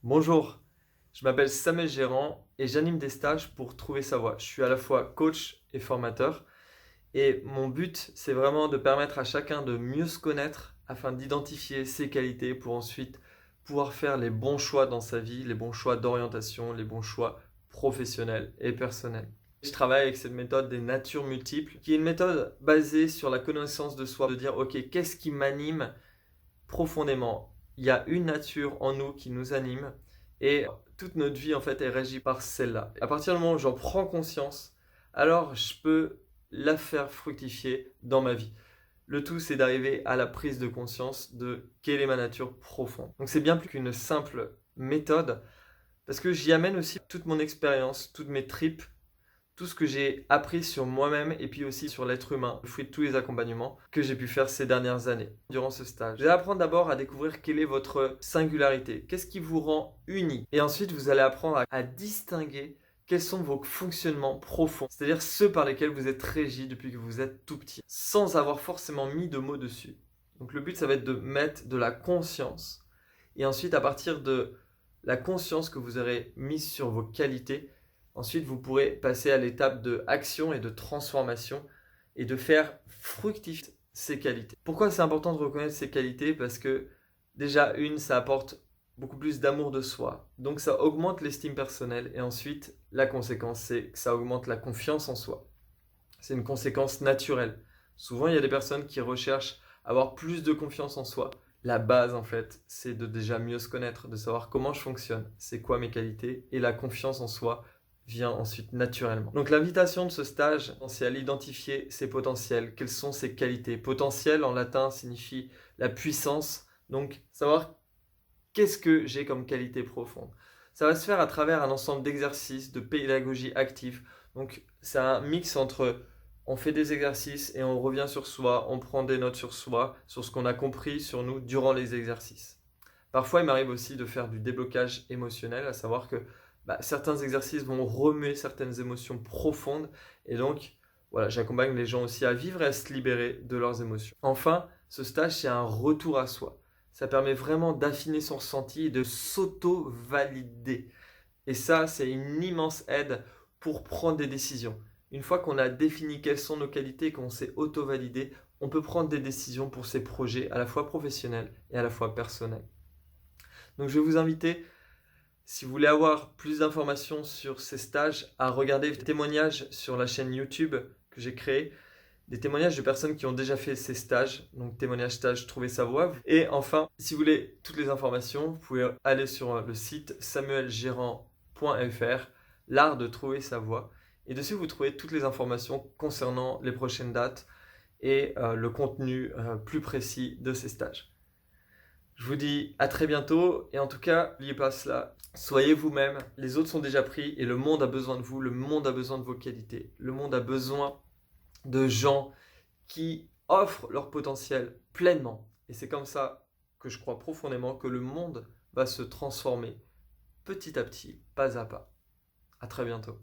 Bonjour, je m'appelle Samuel Gérand et j'anime des stages pour trouver sa voie. Je suis à la fois coach et formateur et mon but, c'est vraiment de permettre à chacun de mieux se connaître afin d'identifier ses qualités pour ensuite pouvoir faire les bons choix dans sa vie, les bons choix d'orientation, les bons choix professionnels et personnels. Je travaille avec cette méthode des natures multiples, qui est une méthode basée sur la connaissance de soi, de dire ok, qu'est-ce qui m'anime profondément. Il y a une nature en nous qui nous anime et toute notre vie en fait est régie par celle-là. À partir du moment où j'en prends conscience, alors je peux la faire fructifier dans ma vie. Le tout, c'est d'arriver à la prise de conscience de quelle est ma nature profonde. Donc c'est bien plus qu'une simple méthode, parce que j'y amène aussi toute mon expérience, toutes mes tripes, tout ce que j'ai appris sur moi-même et puis aussi sur l'être humain, le fruit de tous les accompagnements que j'ai pu faire ces dernières années durant ce stage. Vous allez apprendre d'abord à découvrir quelle est votre singularité, qu'est-ce qui vous rend unique. Et ensuite, vous allez apprendre à distinguer quels sont vos fonctionnements profonds, c'est-à-dire ceux par lesquels vous êtes régi depuis que vous êtes tout petit, sans avoir forcément mis de mots dessus. Donc le but, ça va être de mettre de la conscience. Et ensuite, à partir de la conscience que vous aurez mise sur vos qualités, ensuite, vous pourrez passer à l'étape de action et de transformation et de faire fructifier ces qualités. Pourquoi c'est important de reconnaître ces qualités? Parce que déjà, ça apporte beaucoup plus d'amour de soi. Donc ça augmente l'estime personnelle et ensuite, la conséquence, c'est que ça augmente la confiance en soi. C'est une conséquence naturelle. Souvent, il y a des personnes qui recherchent à avoir plus de confiance en soi. La base, en fait, c'est de déjà mieux se connaître, de savoir comment je fonctionne, c'est quoi mes qualités, et la confiance en soi vient ensuite naturellement. Donc l'invitation de ce stage, c'est à l'identifier ses potentiels. Quelles sont ses qualités? Potentiel en latin signifie la puissance. Donc savoir qu'est-ce que j'ai comme qualité profonde. Ça va se faire à travers un ensemble d'exercices, de pédagogie active. Donc c'est un mix entre on fait des exercices et on revient sur soi, on prend des notes sur soi, sur ce qu'on a compris sur nous durant les exercices. Parfois, il m'arrive aussi de faire du déblocage émotionnel, à savoir que certains exercices vont remuer certaines émotions profondes et donc voilà, j'accompagne les gens aussi à vivre et à se libérer de leurs émotions. Enfin, ce stage, c'est un retour à soi. Ça permet vraiment d'affiner son ressenti et de s'auto-valider. Et ça, c'est une immense aide pour prendre des décisions. Une fois qu'on a défini quelles sont nos qualités et qu'on s'est auto-validé, on peut prendre des décisions pour ses projets à la fois professionnels et à la fois personnels. Donc je vais vous inviter, si vous voulez avoir plus d'informations sur ces stages, à regarder les témoignages sur la chaîne YouTube que j'ai créée, des témoignages de personnes qui ont déjà fait ces stages, donc témoignage stage Trouver sa voie. Et enfin, si vous voulez toutes les informations, vous pouvez aller sur le site samuelgérand.fr, l'art de trouver sa voie. Et dessus, vous trouvez toutes les informations concernant les prochaines dates et le contenu plus précis de ces stages. Je vous dis à très bientôt et en tout cas, n'oubliez pas cela, soyez vous-même, les autres sont déjà pris et le monde a besoin de vous, le monde a besoin de vos qualités, le monde a besoin de gens qui offrent leur potentiel pleinement. Et c'est comme ça que je crois profondément que le monde va se transformer petit à petit, pas à pas. À très bientôt.